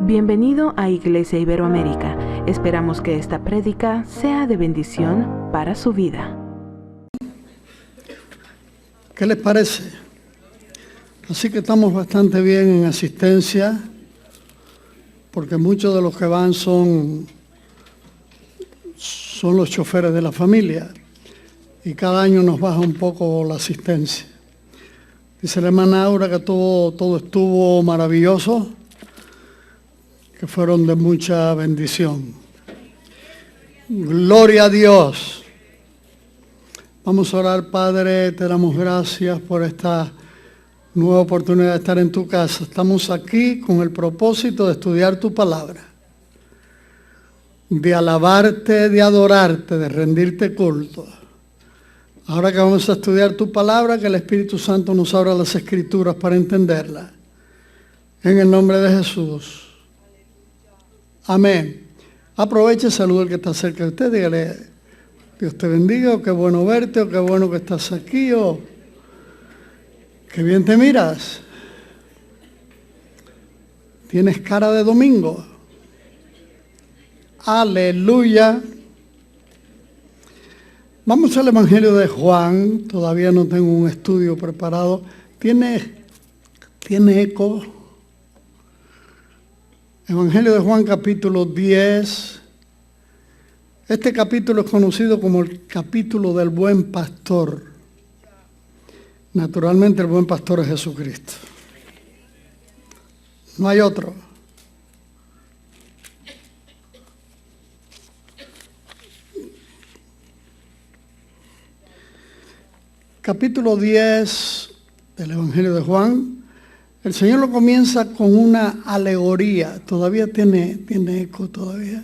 Bienvenido a Iglesia Iberoamérica. Esperamos que esta prédica sea de bendición para su vida. ¿Qué les parece? Así que estamos bastante bien en asistencia, porque muchos de los que van son los choferes de la familia, y cada año nos baja un poco la asistencia. Dice la hermana Aura que todo estuvo maravilloso, que fueron de mucha bendición. Gloria a Dios. Vamos a orar. Padre, te damos gracias por esta nueva oportunidad de estar en tu casa. Estamos aquí con el propósito de estudiar tu palabra, de alabarte, de adorarte, de rendirte culto. Ahora que vamos a estudiar tu palabra, que el Espíritu Santo nos abra las Escrituras para entenderla. En el nombre de Jesús. Amén. Aproveche y saluda al que está cerca de usted. Dígale, Dios te bendiga, o qué bueno verte, o qué bueno que estás aquí, o qué bien te miras. Tienes cara de domingo. Aleluya. Vamos al Evangelio de Juan. Todavía no tengo un estudio preparado. ¿Tiene eco? Evangelio de Juan, capítulo 10. Este capítulo es conocido como el capítulo del buen pastor. Naturalmente el buen pastor es Jesucristo. No hay otro. Capítulo 10 del Evangelio de Juan. El Señor lo comienza con una alegoría. Todavía tiene eco todavía.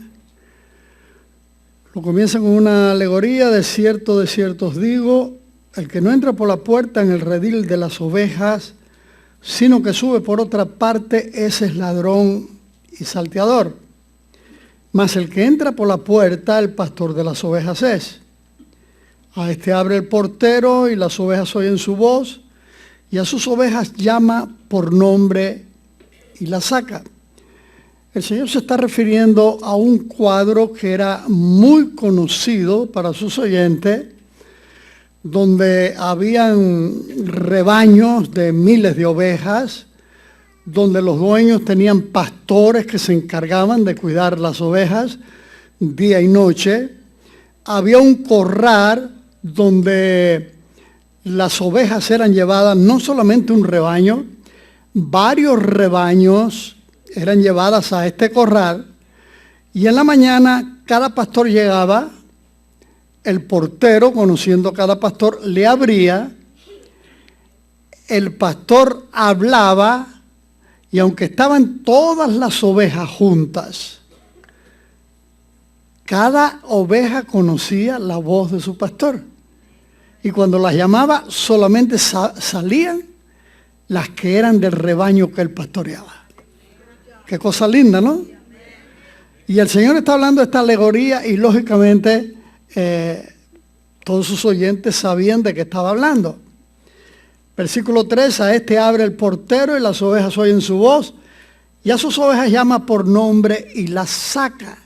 Lo comienza con una alegoría. De cierto os digo, el que no entra por la puerta en el redil de las ovejas, sino que sube por otra parte, ese es ladrón y salteador. Mas el que entra por la puerta, el pastor de las ovejas es. A este abre el portero y las ovejas oyen su voz, y a sus ovejas llama por nombre y las saca. El Señor se está refiriendo a un cuadro que era muy conocido para sus oyentes, donde habían rebaños de miles de ovejas, donde los dueños tenían pastores que se encargaban de cuidar las ovejas día y noche. Había un corral donde las ovejas eran llevadas, no solamente un rebaño, varios rebaños eran llevadas a este corral, y en la mañana cada pastor llegaba, el portero, conociendo a cada pastor, le abría, el pastor hablaba, y aunque estaban todas las ovejas juntas, cada oveja conocía la voz de su pastor. Y cuando las llamaba, solamente salían las que eran del rebaño que él pastoreaba. Qué cosa linda, ¿no? Y el Señor está hablando de esta alegoría y lógicamente todos sus oyentes sabían de qué estaba hablando. Versículo 3, a este abre el portero y las ovejas oyen su voz, y a sus ovejas llama por nombre y las saca.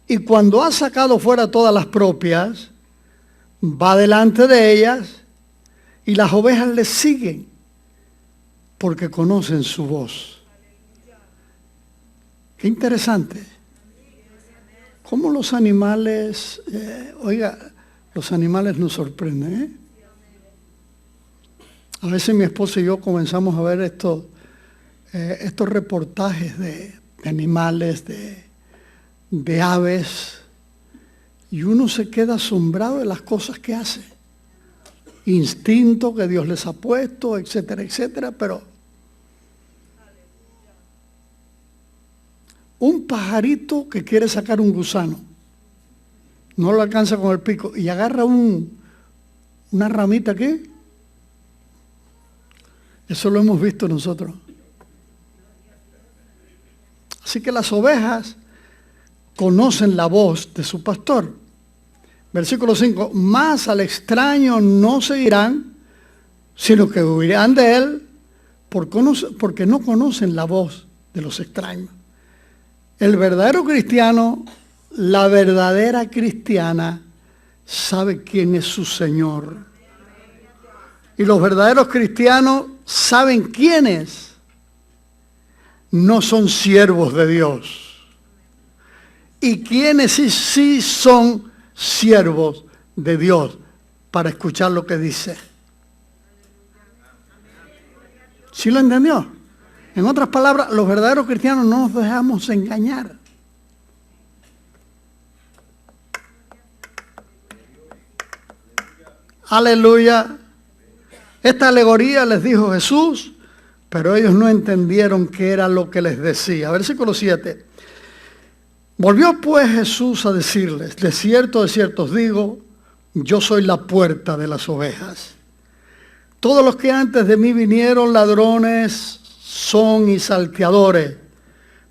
Y cuando ha sacado fuera todas las propias, va delante de ellas, y las ovejas le siguen, porque conocen su voz. Qué interesante. Cómo los animales, los animales nos sorprenden, ¿eh? A veces mi esposa y yo comenzamos a ver estos reportajes de animales, de aves, y uno se queda asombrado de las cosas que hace. Instinto que Dios les ha puesto, etcétera, etcétera, pero un pajarito que quiere sacar un gusano, no lo alcanza con el pico y agarra una ramita aquí. Eso lo hemos visto nosotros. Así que las ovejas conocen la voz de su pastor. Versículo 5, más al extraño no seguirán, sino que huirán de él, porque no conocen la voz de los extraños. El verdadero cristiano, la verdadera cristiana, sabe quién es su Señor. Y los verdaderos cristianos saben quiénes no son siervos de Dios. Y quiénes sí son siervos de Dios para escuchar lo que dice. ¿Sí lo entendió? En otras palabras, los verdaderos cristianos no nos dejamos engañar. Aleluya. Esta alegoría les dijo Jesús, pero ellos no entendieron qué era lo que les decía. Versículo 7. Volvió pues Jesús a decirles, de cierto os digo, yo soy la puerta de las ovejas. Todos los que antes de mí vinieron ladrones son y salteadores,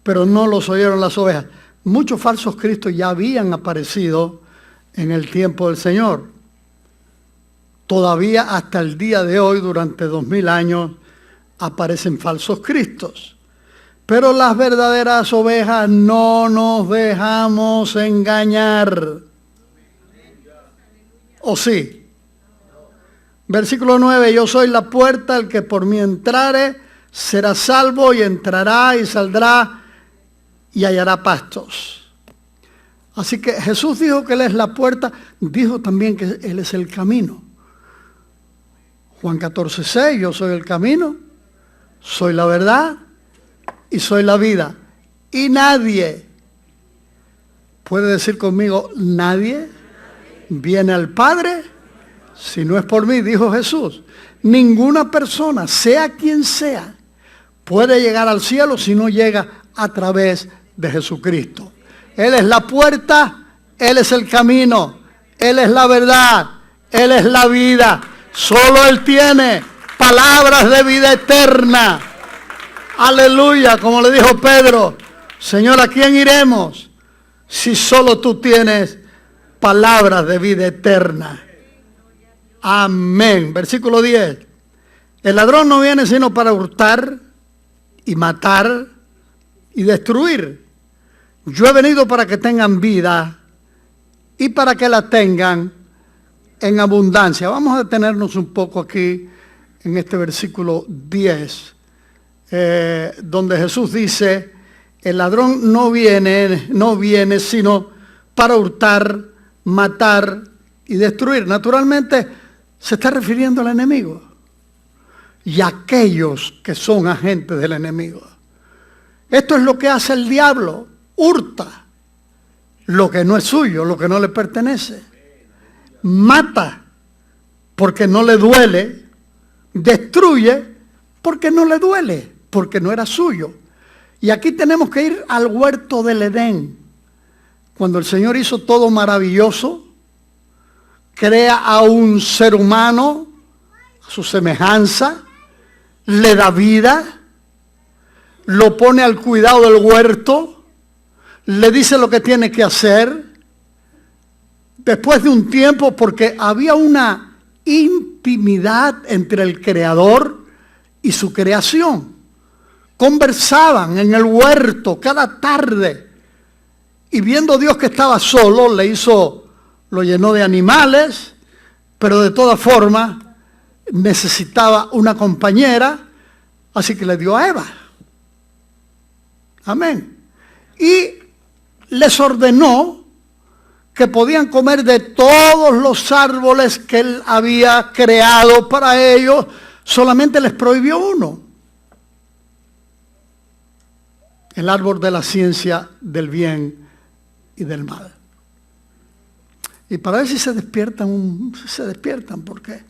pero no los oyeron las ovejas. Muchos falsos cristos ya habían aparecido en el tiempo del Señor. Todavía hasta el día de hoy, durante 2000 años, aparecen falsos cristos. Pero las verdaderas ovejas no nos dejamos engañar. ¿O sí? Versículo 9, yo soy la puerta, el que por mí entrare será salvo y entrará y saldrá y hallará pastos. Así que Jesús dijo que Él es la puerta, dijo también que Él es el camino. Juan 14:6, yo soy el camino, soy la verdad y soy la vida. Y nadie, puede decir conmigo, nadie viene al Padre si no es por mí, dijo Jesús. Ninguna persona, sea quien sea, puede llegar al cielo si no llega a través de Jesucristo. Él es la puerta, Él es el camino, Él es la verdad, Él es la vida. Solo Él tiene palabras de vida eterna. Aleluya, como le dijo Pedro, Señor, ¿a quién iremos si solo tú tienes palabras de vida eterna? Amén. Versículo 10. El ladrón no viene sino para hurtar y matar y destruir. Yo he venido para que tengan vida y para que la tengan en abundancia. Vamos a detenernos un poco aquí en este versículo 10, donde Jesús dice, el ladrón no viene sino para hurtar, matar y destruir. Naturalmente se está refiriendo al enemigo y a aquellos que son agentes del enemigo. Esto es lo que hace el diablo, hurta lo que no es suyo, lo que no le pertenece. Mata porque no le duele, destruye porque no le duele, porque no era suyo. Y aquí tenemos que ir al huerto del Edén. Cuando el Señor hizo todo maravilloso, crea a un ser humano a su semejanza, le da vida, lo pone al cuidado del huerto, le dice lo que tiene que hacer. Después de un tiempo, porque había una intimidad entre el Creador y su creación. Conversaban en el huerto cada tarde. Y viendo Dios que estaba solo, lo llenó de animales, pero de todas formas necesitaba una compañera, así que le dio a Eva. Amén. Y les ordenó que podían comer de todos los árboles que Él había creado para ellos, solamente les prohibió uno. El árbol de la ciencia del bien y del mal. Y para ver si se despiertan, porque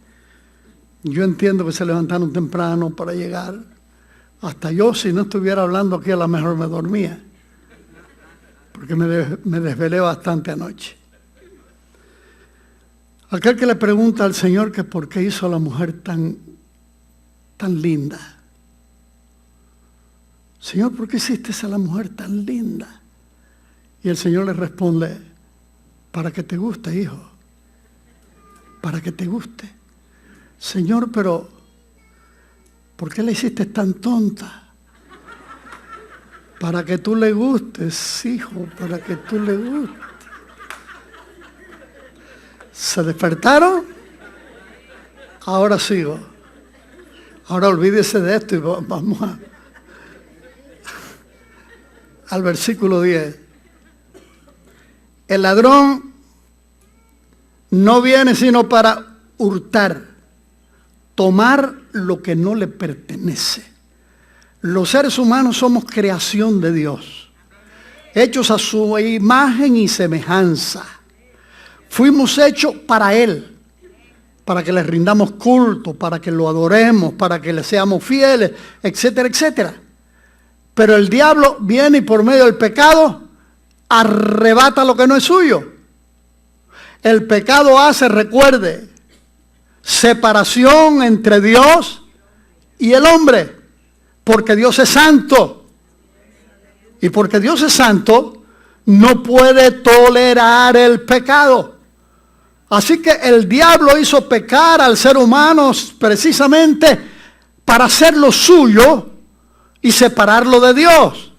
yo entiendo que se levantaron temprano para llegar. Hasta yo, si no estuviera hablando aquí, a lo mejor me dormía, porque me desvelé bastante anoche. Aquel que le pregunta al Señor que por qué hizo a la mujer tan linda. Señor, ¿por qué hiciste a la mujer tan linda? Y el Señor le responde, para que te guste, hijo, para que te guste. Señor, pero ¿por qué la hiciste tan tonta? Para que tú le gustes, hijo, para que tú le gustes. ¿Se despertaron? Ahora sigo. Ahora olvídese de esto y vamos al versículo 10. El ladrón no viene sino para hurtar, tomar lo que no le pertenece. Los seres humanos somos creación de Dios, hechos a su imagen y semejanza. Fuimos hechos para Él, para que le rindamos culto, para que lo adoremos, para que le seamos fieles, etcétera, etcétera. Pero el diablo viene y por medio del pecado arrebata lo que no es suyo. El pecado hace, recuerde, separación entre Dios y el hombre, porque Dios es santo. Y porque Dios es santo, no puede tolerar el pecado. Así que el diablo hizo pecar al ser humano precisamente para hacerlo suyo y separarlo de Dios.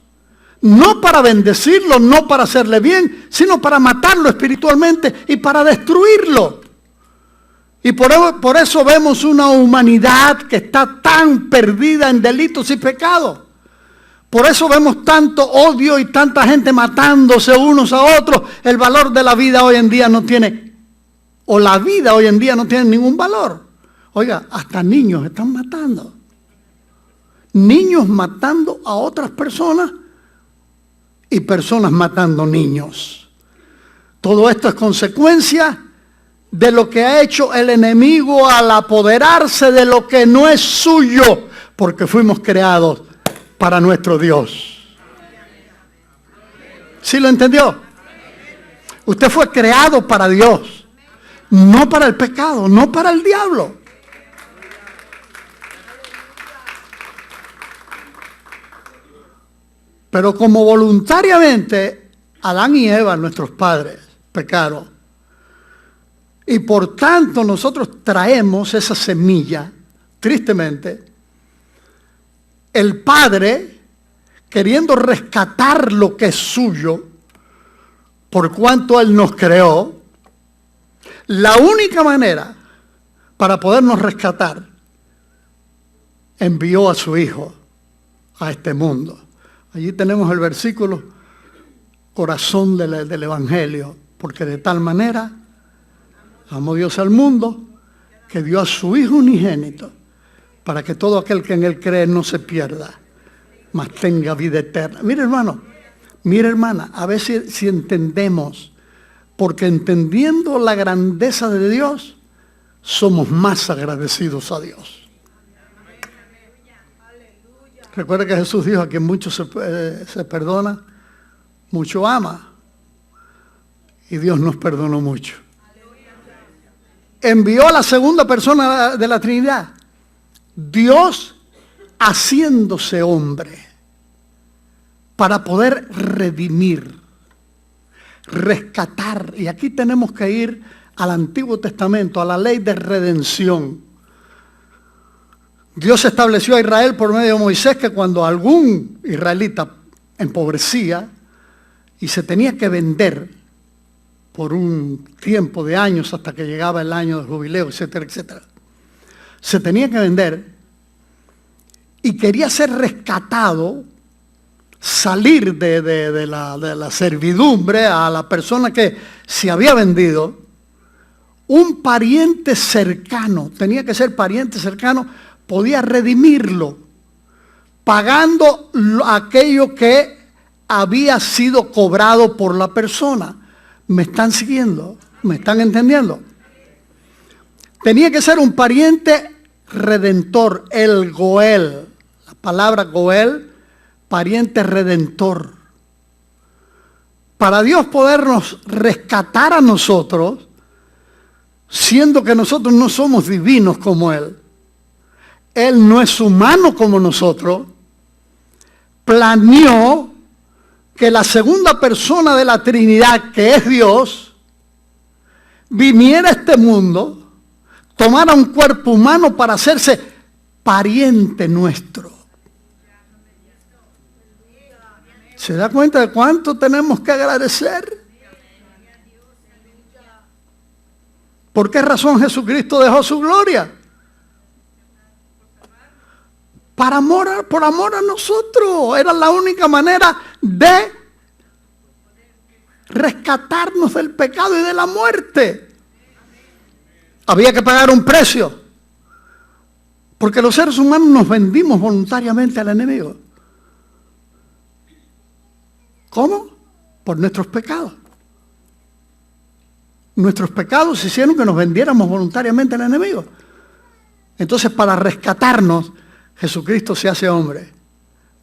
No para bendecirlo, no para hacerle bien, sino para matarlo espiritualmente y para destruirlo. Y por eso vemos una humanidad que está tan perdida en delitos y pecados. Por eso vemos tanto odio y tanta gente matándose unos a otros. El valor de la vida hoy en día no tiene, o la vida hoy en día no tiene ningún valor. Oiga, hasta niños están matando. Niños matando a otras personas y personas matando niños. Todo esto es consecuencia de lo que ha hecho el enemigo al apoderarse de lo que no es suyo, porque fuimos creados para nuestro Dios. ¿Sí lo entendió? Usted fue creado para Dios, no para el pecado, no para el diablo. Pero como voluntariamente Adán y Eva, nuestros padres, pecaron, y por tanto nosotros traemos esa semilla, tristemente, el Padre, queriendo rescatar lo que es suyo, por cuanto Él nos creó, la única manera para podernos rescatar, envió a su Hijo a este mundo. Allí tenemos el versículo, corazón del Evangelio, porque de tal manera amó Dios al mundo, que dio a su Hijo unigénito, para que todo aquel que en Él cree no se pierda, mas tenga vida eterna. Mire, hermano, mire, hermana, a ver si entendemos, porque entendiendo la grandeza de Dios, somos más agradecidos a Dios. Recuerda que Jesús dijo: a quien mucho se perdona, mucho ama. Y Dios nos perdonó mucho. Envió a la segunda persona de la Trinidad, Dios haciéndose hombre, para poder redimir, rescatar. Y aquí tenemos que ir al Antiguo Testamento, a la ley de redención. Dios estableció a Israel por medio de Moisés que cuando algún israelita empobrecía y se tenía que vender por un tiempo de años hasta que llegaba el año del jubileo, etcétera, etcétera, se tenía que vender y quería ser rescatado, salir de la servidumbre a la persona que se había vendido, un pariente cercano, tenía que ser pariente cercano, podía redimirlo, pagando aquello que había sido cobrado por la persona. ¿Me están siguiendo? ¿Me están entendiendo? Tenía que ser un pariente redentor, el Goel. La palabra Goel, pariente redentor. Para Dios podernos rescatar a nosotros, siendo que nosotros no somos divinos como Él. Él no es humano como nosotros. Planeó que la segunda persona de la Trinidad, que es Dios, viniera a este mundo, tomara un cuerpo humano para hacerse pariente nuestro. ¿Se da cuenta de cuánto tenemos que agradecer? ¿Por qué razón Jesucristo dejó su gloria? Por amor a nosotros. Era la única manera de rescatarnos del pecado y de la muerte. Había que pagar un precio. Porque los seres humanos nos vendimos voluntariamente al enemigo. ¿Cómo? Por nuestros pecados. Nuestros pecados hicieron que nos vendiéramos voluntariamente al enemigo. Entonces, para rescatarnos, Jesucristo se hace hombre,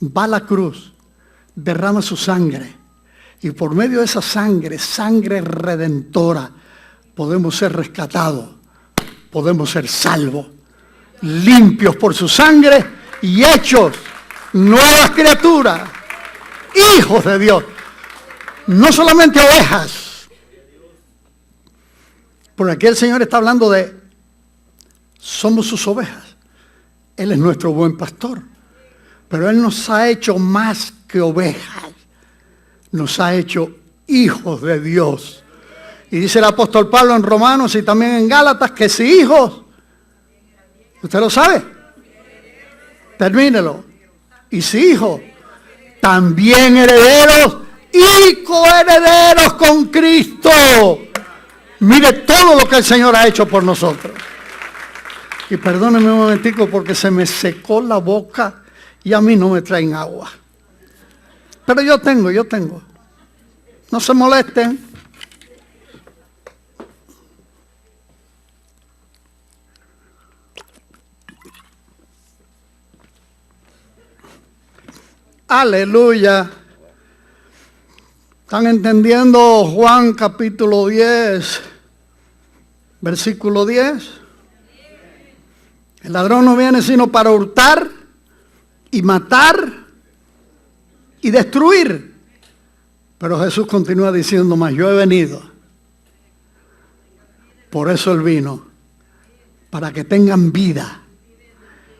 va a la cruz, derrama su sangre, y por medio de esa sangre, sangre redentora, podemos ser rescatados, podemos ser salvos, limpios por su sangre y hechos nuevas criaturas, hijos de Dios, no solamente ovejas. Porque aquí el Señor está hablando de somos sus ovejas. Él es nuestro buen pastor. Pero Él nos ha hecho más que ovejas. Nos ha hecho hijos de Dios. Y dice el apóstol Pablo en Romanos y también en Gálatas que si hijos, ¿usted lo sabe? Termínelo. Y si hijos, también herederos y coherederos con Cristo. Mire todo lo que el Señor ha hecho por nosotros. Y perdónenme un momentico porque se me secó la boca y a mí no me traen agua. Pero yo tengo. No se molesten. Aleluya. ¿Están entendiendo Juan capítulo 10, versículo 10? El ladrón no viene sino para hurtar y matar y destruir. Pero Jesús continúa diciendo más, yo he venido. Por eso Él vino, para que tengan vida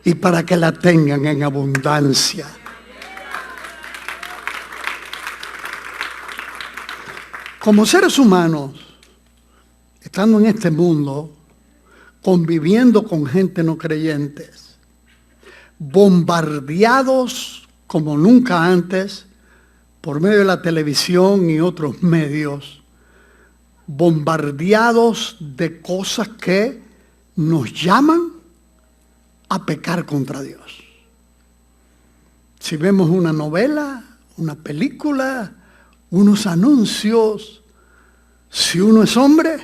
y para que la tengan en abundancia. Como seres humanos, estando en este mundo, conviviendo con gente no creyentes, bombardeados como nunca antes por medio de la televisión y otros medios, bombardeados de cosas que nos llaman a pecar contra Dios. Si vemos una novela, una película, unos anuncios, si uno es hombre,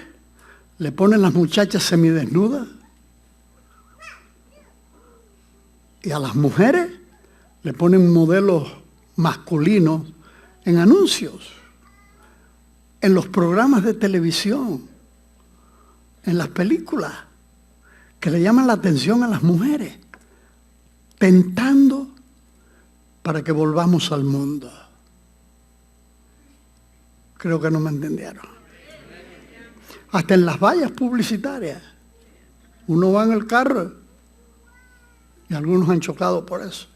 le ponen las muchachas semidesnudas. Y a las mujeres le ponen modelos masculinos en anuncios, en los programas de televisión, en las películas, que le llaman la atención a las mujeres, tentando para que volvamos al mundo. Creo que no me entendieron. Hasta en las vallas publicitarias. Uno va en el carro y algunos han chocado por eso.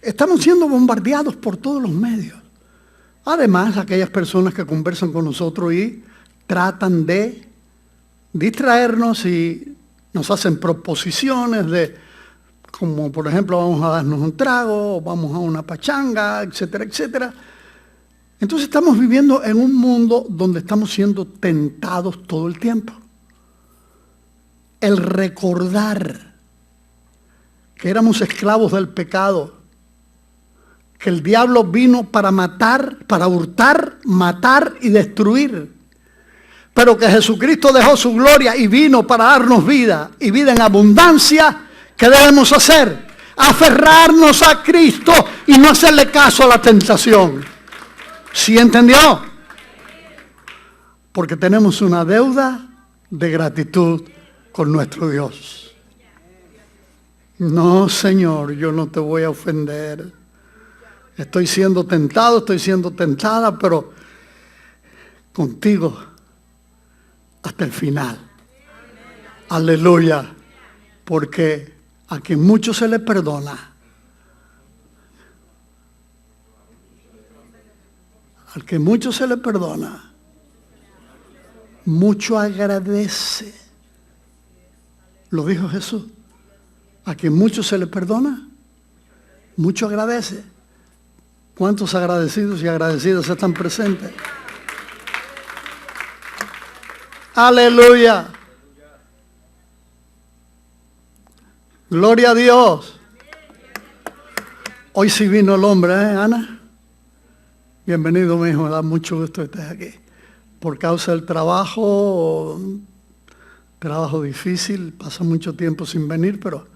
Estamos siendo bombardeados por todos los medios. Además, aquellas personas que conversan con nosotros y tratan de distraernos y nos hacen proposiciones de como por ejemplo vamos a darnos un trago, vamos a una pachanga, etcétera, etcétera. Entonces estamos viviendo en un mundo donde estamos siendo tentados todo el tiempo. El recordar que éramos esclavos del pecado, que el diablo vino para matar, para hurtar, matar y destruir, pero que Jesucristo dejó su gloria y vino para darnos vida y vida en abundancia. ¿Qué debemos hacer? Aferrarnos a Cristo y no hacerle caso a la tentación. ¿Sí entendió? Porque tenemos una deuda de gratitud con nuestro Dios. No, Señor, yo no te voy a ofender. Estoy siendo tentado, estoy siendo tentada, pero contigo hasta el final. Aleluya. Porque a quien mucho se le perdona, al que mucho se le perdona, mucho agradece. Lo dijo Jesús. A quien mucho se le perdona, mucho agradece. ¿Cuántos agradecidos y agradecidas están presentes? Aleluya. Gloria a Dios. Hoy sí vino el hombre, Ana? Bienvenido, mi hijo, me da mucho gusto que estés aquí. Por causa del trabajo difícil, pasa mucho tiempo sin venir, pero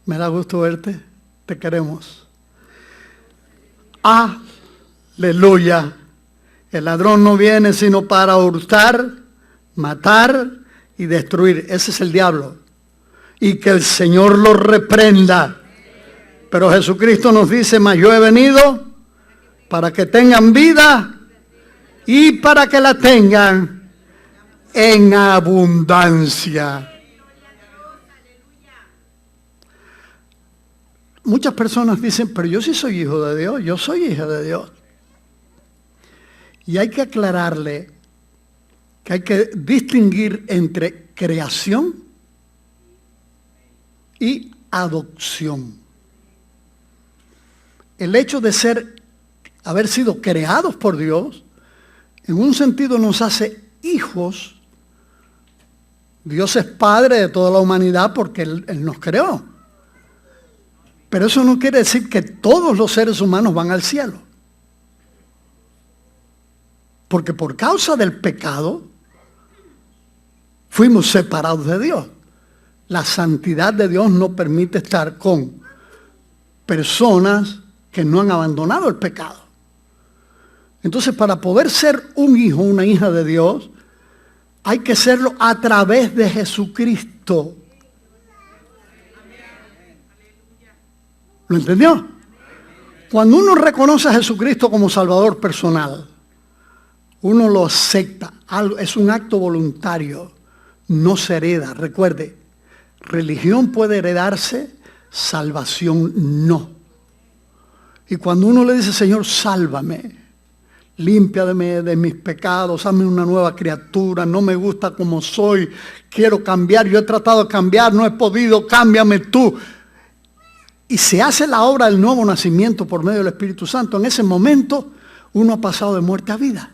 me da gusto verte, te queremos. Aleluya. El ladrón no viene sino para hurtar, matar y destruir. Ese es el diablo. Y que el Señor lo reprenda. Pero Jesucristo nos dice, mas yo he venido para que tengan vida y para que la tengan en abundancia. Muchas personas dicen, pero yo sí soy hijo de Dios, yo soy hija de Dios. Y hay que aclararle que hay que distinguir entre creación y adopción. El hecho de haber sido creados por Dios, en un sentido nos hace hijos. Dios es padre de toda la humanidad porque Él nos creó. Pero eso no quiere decir que todos los seres humanos van al cielo. Porque por causa del pecado fuimos separados de Dios. La santidad de Dios no permite estar con personas que no han abandonado el pecado. Entonces, para poder ser un hijo, una hija de Dios, hay que serlo a través de Jesucristo. ¿Lo entendió? Cuando uno reconoce a Jesucristo como Salvador personal, uno lo acepta. Es un acto voluntario. No se hereda. Recuerde, religión puede heredarse, salvación no. Y cuando uno le dice, Señor, sálvame, límpiame de mis pecados, hazme una nueva criatura, no me gusta como soy, quiero cambiar, yo he tratado de cambiar, no he podido, cámbiame tú. Y se hace la obra del nuevo nacimiento por medio del Espíritu Santo. En ese momento uno ha pasado de muerte a vida.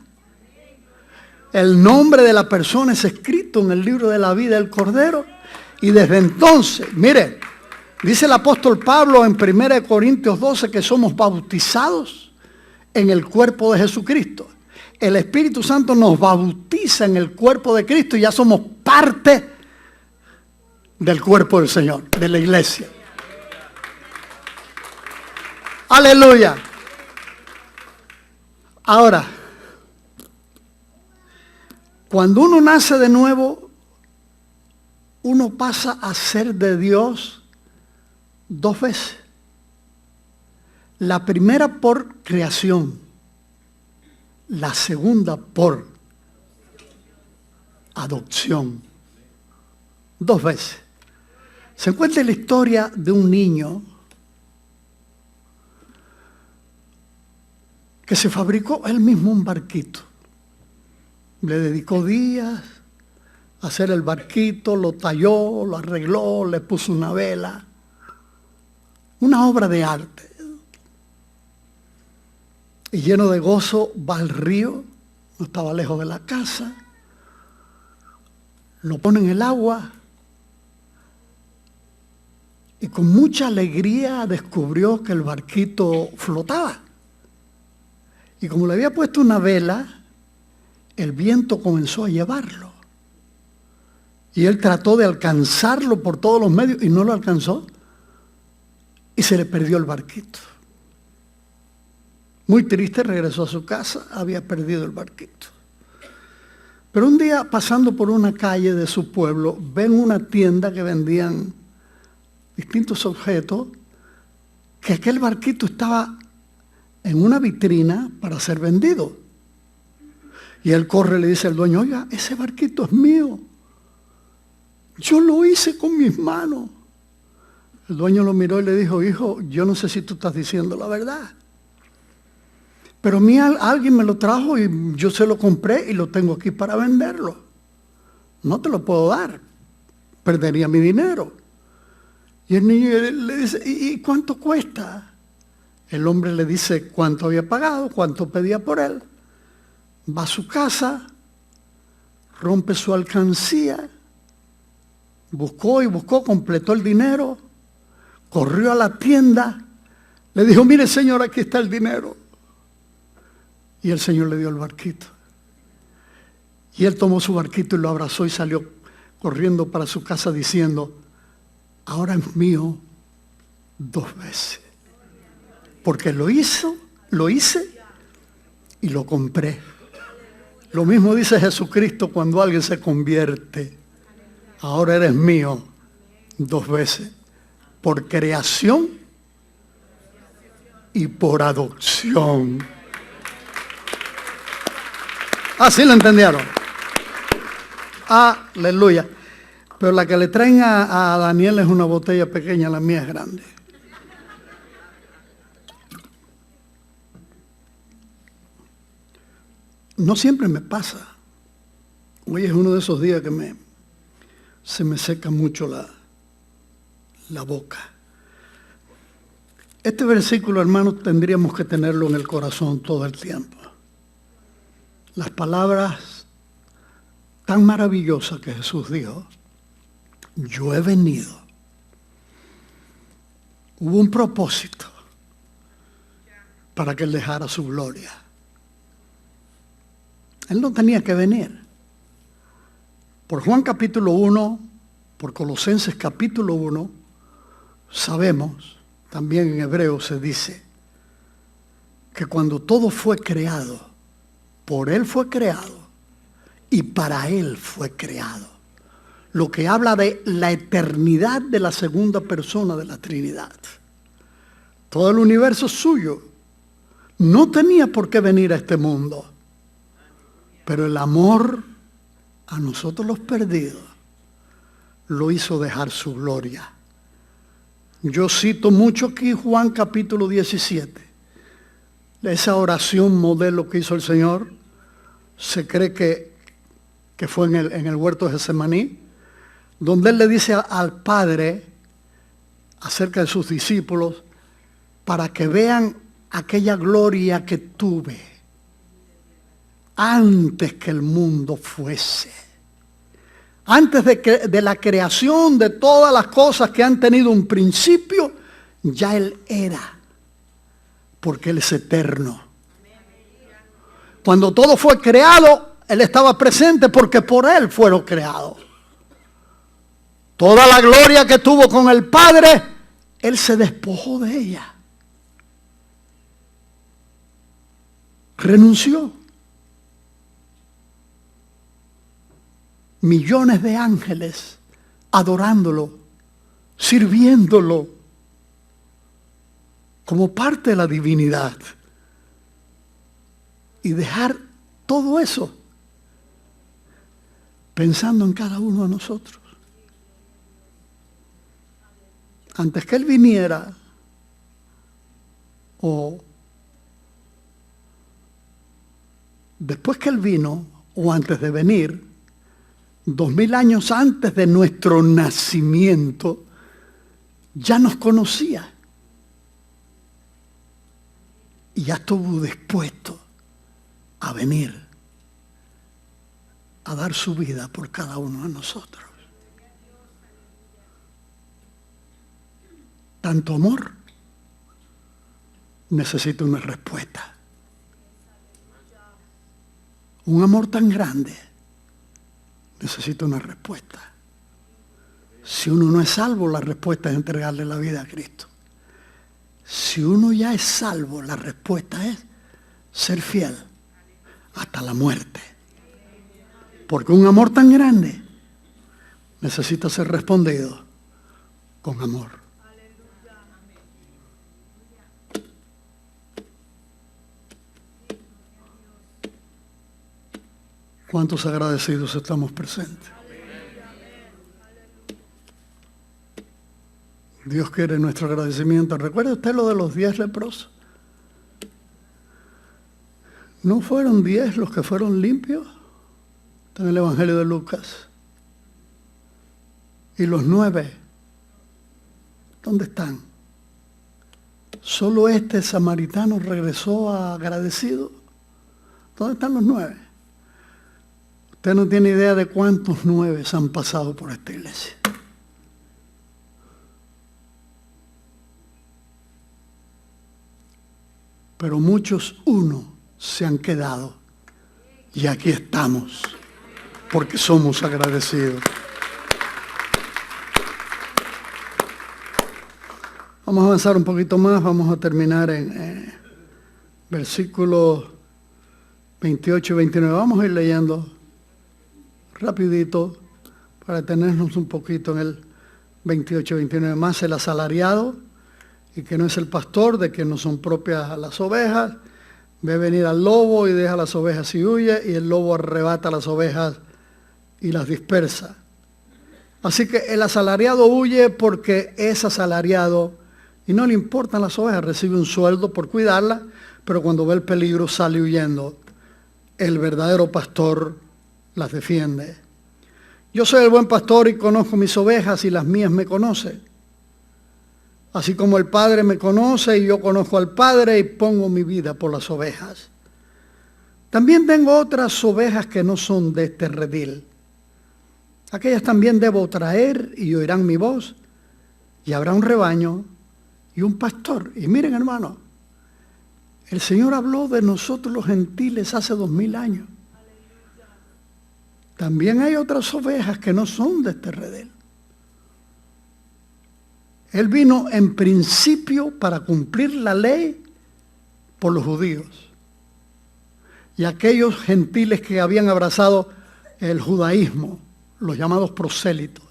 El nombre de la persona es escrito en el libro de la vida del Cordero. Y desde entonces, mire, dice el apóstol Pablo en 1 Corintios 12 que somos bautizados en el cuerpo de Jesucristo. El Espíritu Santo nos bautiza en el cuerpo de Cristo y ya somos parte del cuerpo del Señor, de la iglesia. Aleluya. Ahora, cuando uno nace de nuevo, uno pasa a ser de Dios dos veces. La primera por creación, la segunda por adopción. Dos veces. Se encuentra la historia de un niño que se fabricó él mismo un barquito. Le dedicó días a hacer el barquito, lo talló, lo arregló, le puso una vela. Una obra de arte. Y lleno de gozo va al río, no estaba lejos de la casa, lo pone en el agua y con mucha alegría descubrió que el barquito flotaba. Y como le había puesto una vela, el viento comenzó a llevarlo. Y él trató de alcanzarlo por todos los medios y no lo alcanzó. Y se le perdió el barquito. Muy triste, regresó a su casa, había perdido el barquito. Pero un día, pasando por una calle de su pueblo, ven una tienda que vendían distintos objetos, que aquel barquito estaba en una vitrina para ser vendido. Y él corre y le dice al dueño, oiga, ese barquito es mío. Yo lo hice con mis manos. El dueño lo miró y le dijo, hijo, yo no sé si tú estás diciendo la verdad. Pero a mí alguien me lo trajo y yo se lo compré y lo tengo aquí para venderlo. No te lo puedo dar. Perdería mi dinero. Y el niño le dice, ¿y cuánto cuesta? El hombre le dice cuánto había pagado, cuánto pedía por él. Va a su casa, rompe su alcancía, buscó y buscó, completó el dinero, corrió a la tienda, le dijo, mire señor, aquí está el dinero. Y el Señor le dio el barquito. Y él tomó su barquito y lo abrazó y salió corriendo para su casa diciendo, ahora es mío 2 veces. Porque lo hice y lo compré. Lo mismo dice Jesucristo cuando alguien se convierte. Ahora eres mío 2 veces. Por creación y por adopción. Así lo entendieron. Aleluya. Pero la que le traen a Daniel es una botella pequeña, la mía es grande. No siempre me pasa. Hoy es uno de esos días que se me seca mucho la boca. Este versículo, hermanos, tendríamos que tenerlo en el corazón todo el tiempo. Las palabras tan maravillosas que Jesús dijo, yo he venido. Hubo un propósito para que Él dejara su gloria. Él no tenía que venir. Por Juan capítulo 1, por Colosenses capítulo 1, sabemos, también en hebreo se dice, que cuando todo fue creado, por Él fue creado y para Él fue creado. Lo que habla de la eternidad de la segunda persona de la Trinidad. Todo el universo es suyo. No tenía por qué venir a este mundo. Pero el amor a nosotros los perdidos lo hizo dejar su gloria. Yo cito mucho aquí Juan capítulo 17. Esa oración modelo que hizo el Señor, se cree que fue en el huerto de Getsemaní, donde Él le dice al Padre acerca de sus discípulos, para que vean aquella gloria que tuve antes que el mundo fuese. Antes de la creación de todas las cosas que han tenido un principio, ya Él era, porque Él es eterno. Cuando todo fue creado, Él estaba presente porque por Él fueron creados. Toda la gloria que tuvo con el Padre, Él se despojó de ella. Renunció. Millones de ángeles adorándolo, sirviéndolo como parte de la divinidad. Y dejar todo eso pensando en cada uno de nosotros. Antes que Él viniera, o después que Él vino, o antes de venir, 2000 años antes de nuestro nacimiento, ya nos conocía. Y ya estuvo dispuesto a venir a dar su vida por cada uno de nosotros. Tanto amor necesita una respuesta. Un amor tan grande necesita una respuesta. Si uno no es salvo, la respuesta es entregarle la vida a Cristo. Si uno ya es salvo, la respuesta es ser fiel hasta la muerte. Porque un amor tan grande necesita ser respondido con amor. ¿Cuántos agradecidos estamos presentes? Dios quiere nuestro agradecimiento. ¿Recuerda usted lo de los 10 leprosos? ¿No fueron 10 los que fueron limpios? Está en el Evangelio de Lucas. ¿Y los 9? ¿Dónde están? Solo este samaritano regresó agradecido. ¿Dónde están los 9? Usted no tiene idea de cuántos 9 han pasado por esta iglesia. Pero muchos 1 se han quedado. Y aquí estamos, porque somos agradecidos. Vamos a avanzar un poquito más, vamos a terminar en versículos 28 y 29. Vamos a ir leyendo rapidito para detenernos un poquito en el 28 y 29. Más el asalariado, y que no es el pastor, de que no son propias las ovejas, ve venir al lobo y deja las ovejas y huye, y el lobo arrebata las ovejas y las dispersa. Así que el asalariado huye porque es asalariado y no le importan las ovejas, recibe un sueldo por cuidarlas, pero cuando ve el peligro sale huyendo. El verdadero pastor las defiende. Yo soy el buen pastor y conozco mis ovejas y las mías me conocen. Así como el Padre me conoce y yo conozco al Padre y pongo mi vida por las ovejas. También tengo otras ovejas que no son de este redil. Aquellas también debo traer y oirán mi voz, y habrá un rebaño y un pastor. Y miren, hermano, el Señor habló de nosotros los gentiles hace 2000 años. También hay otras ovejas que no son de este redil. Él vino en principio para cumplir la ley por los judíos y aquellos gentiles que habían abrazado el judaísmo, los llamados prosélitos.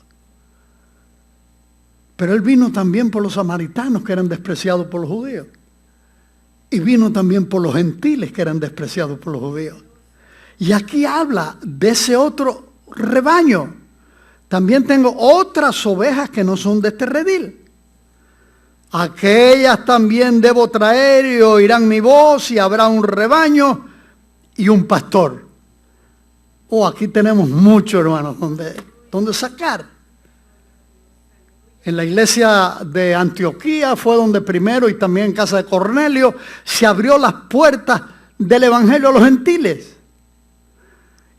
Pero Él vino también por los samaritanos que eran despreciados por los judíos. Y vino también por los gentiles que eran despreciados por los judíos. Y aquí habla de ese otro rebaño. También tengo otras ovejas que no son de este redil. Aquellas también debo traer y oirán mi voz, y habrá un rebaño y un pastor. Aquí tenemos mucho, hermanos, donde sacar. En la iglesia de Antioquía fue donde primero, y también en casa de Cornelio, se abrió las puertas del evangelio a los gentiles.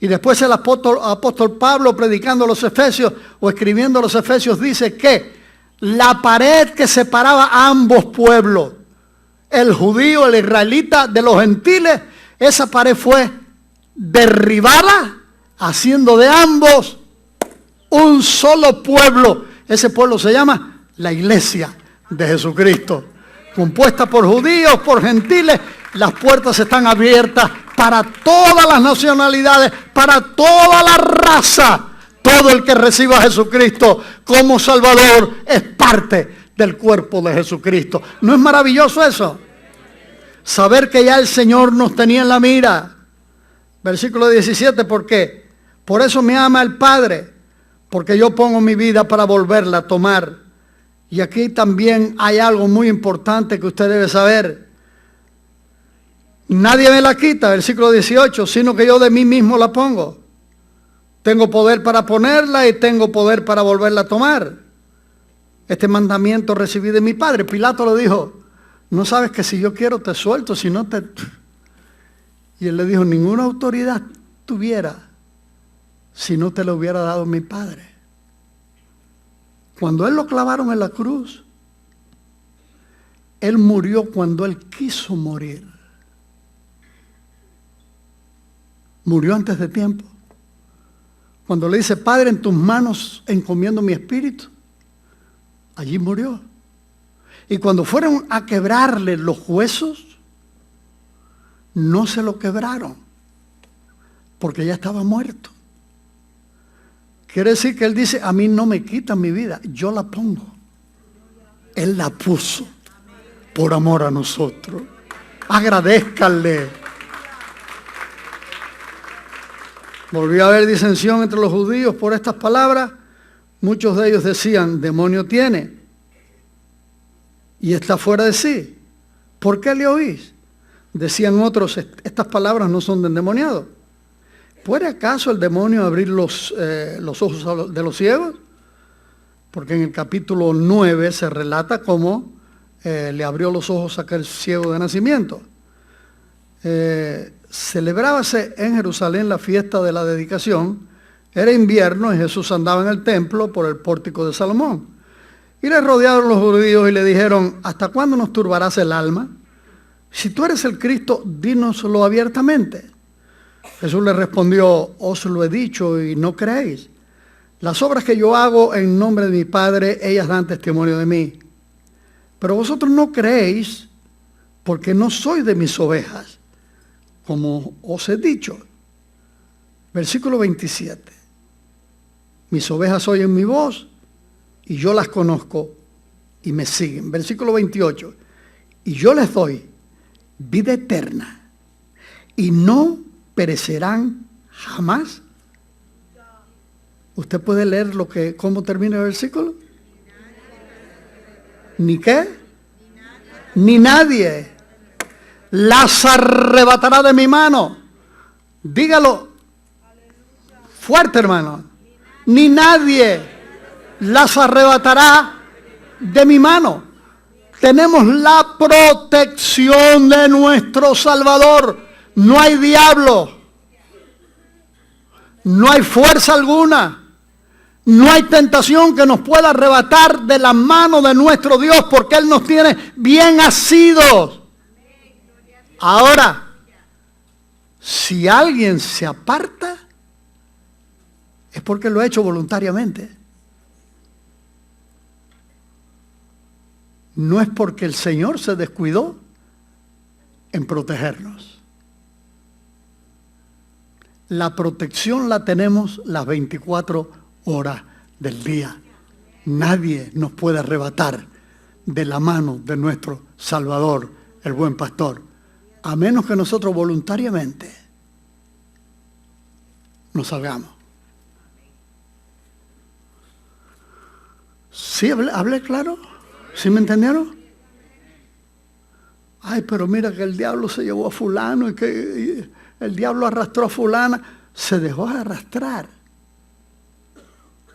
Y después el apóstol Pablo, predicando a los efesios o escribiendo a los efesios, dice que la pared que separaba a ambos pueblos, el judío, el israelita, de los gentiles, esa pared fue derribada, haciendo de ambos un solo pueblo. Ese pueblo se llama la iglesia de Jesucristo, compuesta por judíos, por gentiles. Las puertas están abiertas para todas las nacionalidades, para toda la raza. Todo el que reciba a Jesucristo como Salvador es parte del cuerpo de Jesucristo. ¿No es maravilloso eso? Saber que ya el Señor nos tenía en la mira. Versículo 17, ¿por qué? Por eso me ama el Padre, porque yo pongo mi vida para volverla a tomar. Y aquí también hay algo muy importante que usted debe saber. Nadie me la quita, versículo 18, sino que yo de mí mismo la pongo. Tengo poder para ponerla y tengo poder para volverla a tomar. Este mandamiento recibí de mi Padre. Pilato le dijo, no sabes que si yo quiero te suelto, si no te... Y él le dijo, ninguna autoridad tuviera si no te lo hubiera dado mi Padre. Cuando él lo clavaron en la cruz, él murió cuando él quiso morir. Murió antes de tiempo. Cuando le dice, Padre, en tus manos encomiendo mi espíritu, allí murió. Y cuando fueron a quebrarle los huesos, no se lo quebraron, porque ya estaba muerto. Quiere decir que él dice, a mí no me quitan mi vida, yo la pongo. Él la puso por amor a nosotros. Agradézcanle. Volvió a haber disensión entre los judíos por estas palabras. Muchos de ellos decían, demonio tiene. y está fuera de sí. ¿Por qué le oís? Decían otros, estas palabras no son de endemoniado. ¿Puede acaso el demonio abrir los ojos de los ciegos? Porque en el capítulo 9 se relata cómo le abrió los ojos a aquel ciego de nacimiento. Celebrábase en Jerusalén la fiesta de la dedicación. Era invierno y Jesús andaba en el templo por el pórtico de Salomón. Y le rodearon los judíos y le dijeron, ¿hasta cuándo nos turbarás el alma? Si tú eres el Cristo, dínoslo abiertamente. Jesús le respondió, os lo he dicho y no creéis. Las obras que yo hago en nombre de mi Padre, ellas dan testimonio de mí. Pero vosotros no creéis porque no sois de mis ovejas, como os he dicho. Versículo 27. Mis ovejas oyen mi voz y yo las conozco y me siguen. Versículo 28. Y yo les doy vida eterna y no perecerán jamás. ¿Usted puede leer cómo termina el versículo? ¿Ni qué? Ni nadie las arrebatará de mi mano. Dígalo fuerte, hermano. Ni nadie las arrebatará de mi mano. Tenemos la protección de nuestro Salvador. No hay diablo. No hay fuerza alguna. No hay tentación que nos pueda arrebatar de la mano de nuestro Dios, porque Él nos tiene bien asidos. Ahora, si alguien se aparta, es porque lo ha hecho voluntariamente. No es porque el Señor se descuidó en protegernos. La protección la tenemos las 24 horas del día. Nadie nos puede arrebatar de la mano de nuestro Salvador, el buen pastor, a menos que nosotros voluntariamente nos salgamos. ¿Sí hablé claro? ¿Sí me entendieron? Ay, pero mira que el diablo se llevó a fulano y que el diablo arrastró a fulana. Se dejó arrastrar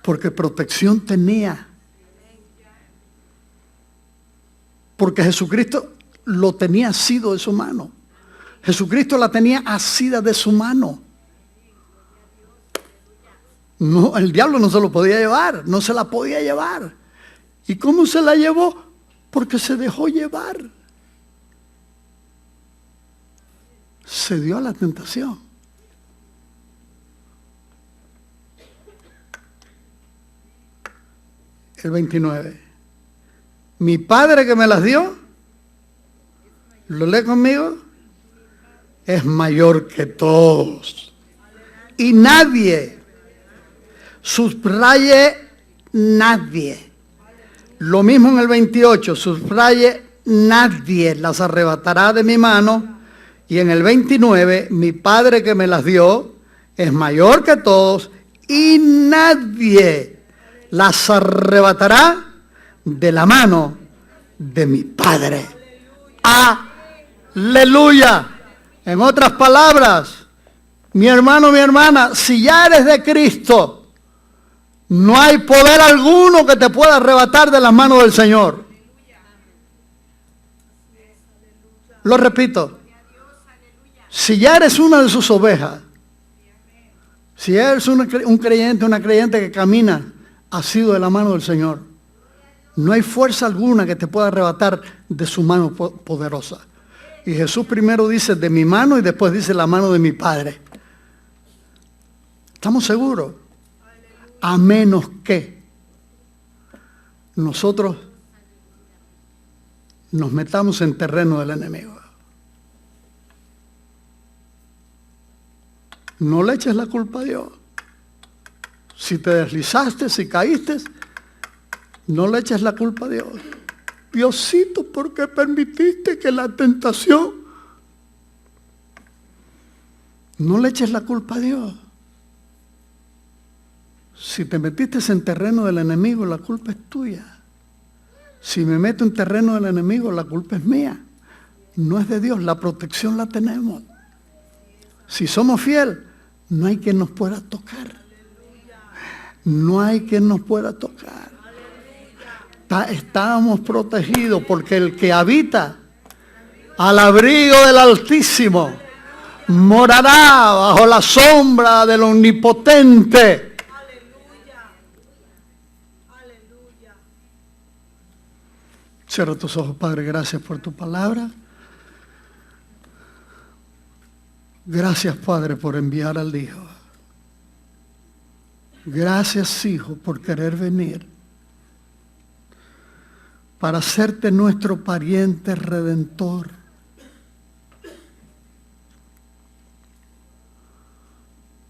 porque protección tenía. Porque Jesucristo lo tenía asido de su mano. Jesucristo la tenía asida de su mano. No, el diablo no se lo podía llevar, no se la podía llevar. ¿Y cómo se la llevó? Porque se dejó llevar. Se dio a la tentación. El 29. Mi Padre que me las dio, ¿lo lee conmigo? Es mayor que todos. Y nadie, subraye nadie. Lo mismo en el 28, subraye nadie las arrebatará de mi mano. Y en el 29, mi Padre que me las dio es mayor que todos y nadie las arrebatará de la mano de mi Padre. Aleluya. En otras palabras, mi hermano, mi hermana, si ya eres de Cristo, no hay poder alguno que te pueda arrebatar de las manos del Señor. Lo repito. Si ya eres una de sus ovejas, si ya eres un creyente, una creyente que camina asido de la mano del Señor, no hay fuerza alguna que te pueda arrebatar de su mano poderosa. Y Jesús primero dice de mi mano y después dice la mano de mi Padre. ¿Estamos seguros? A menos que nosotros nos metamos en terreno del enemigo. No le eches la culpa a Dios. Si te deslizaste, si caíste, no le eches la culpa a Dios. Diosito, ¿por qué permitiste que la tentación? No le eches la culpa a Dios. Si te metiste en terreno del enemigo, la culpa es tuya. Si me meto en terreno del enemigo, la culpa es mía. No es de Dios, la protección la tenemos. Si somos fieles, no hay quien nos pueda tocar. No hay quien nos pueda tocar. Estamos protegidos porque el que habita al abrigo del Altísimo morará bajo la sombra del Omnipotente. Cierra tus ojos, Padre, gracias por tu palabra. Gracias, Padre, por enviar al Hijo. Gracias, Hijo, por querer venir para hacerte nuestro pariente redentor.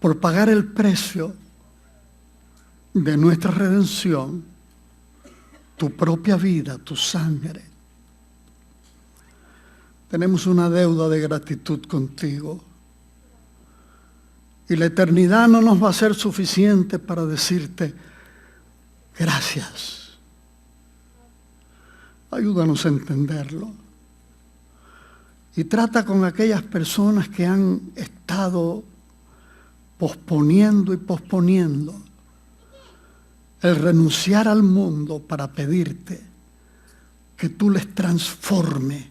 Por pagar el precio de nuestra redención, tu propia vida, tu sangre. Tenemos una deuda de gratitud contigo. Y la eternidad no nos va a ser suficiente para decirte gracias. Ayúdanos a entenderlo. Y trata con aquellas personas que han estado posponiendo y posponiendo el renunciar al mundo para pedirte que tú les transformes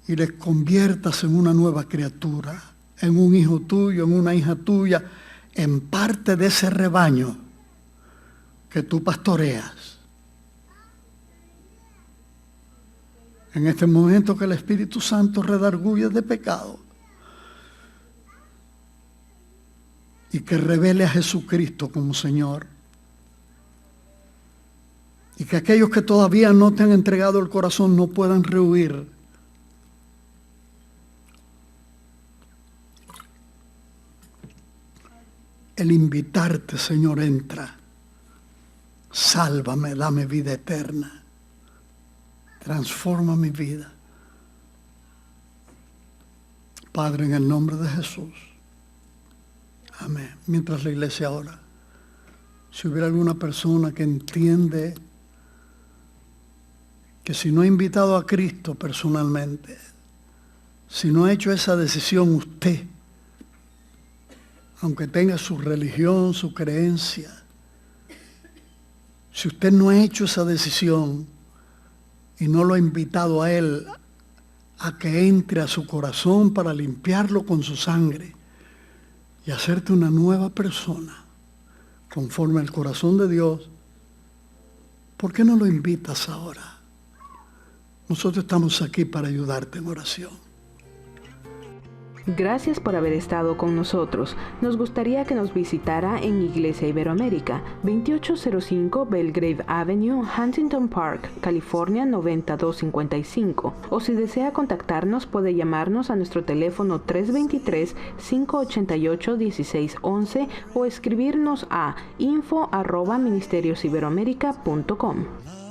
y les conviertas en una nueva criatura, en un hijo tuyo, en una hija tuya, en parte de ese rebaño que tú pastoreas. En este momento que el Espíritu Santo redarguye de pecado y que revele a Jesucristo como Señor. Y que aquellos que todavía no te han entregado el corazón no puedan rehuir el invitarte, Señor, entra, sálvame, dame vida eterna, transforma mi vida. Padre, en el nombre de Jesús. Amén. Mientras la iglesia ora, si hubiera alguna persona que entiende que si no ha invitado a Cristo personalmente, si no ha hecho esa decisión usted, aunque tenga su religión, su creencia, si usted no ha hecho esa decisión y no lo ha invitado a Él a que entre a su corazón para limpiarlo con su sangre y hacerte una nueva persona conforme al corazón de Dios, ¿por qué no lo invitas ahora? Nosotros estamos aquí para ayudarte en oración. Gracias por haber estado con nosotros. Nos gustaría que nos visitara en Iglesia Iberoamérica, 2805 Belgrave Avenue, Huntington Park, California 90255. O si desea contactarnos, puede llamarnos a nuestro teléfono 323-588-1611 o escribirnos a info@ministeriosiberoamerica.com.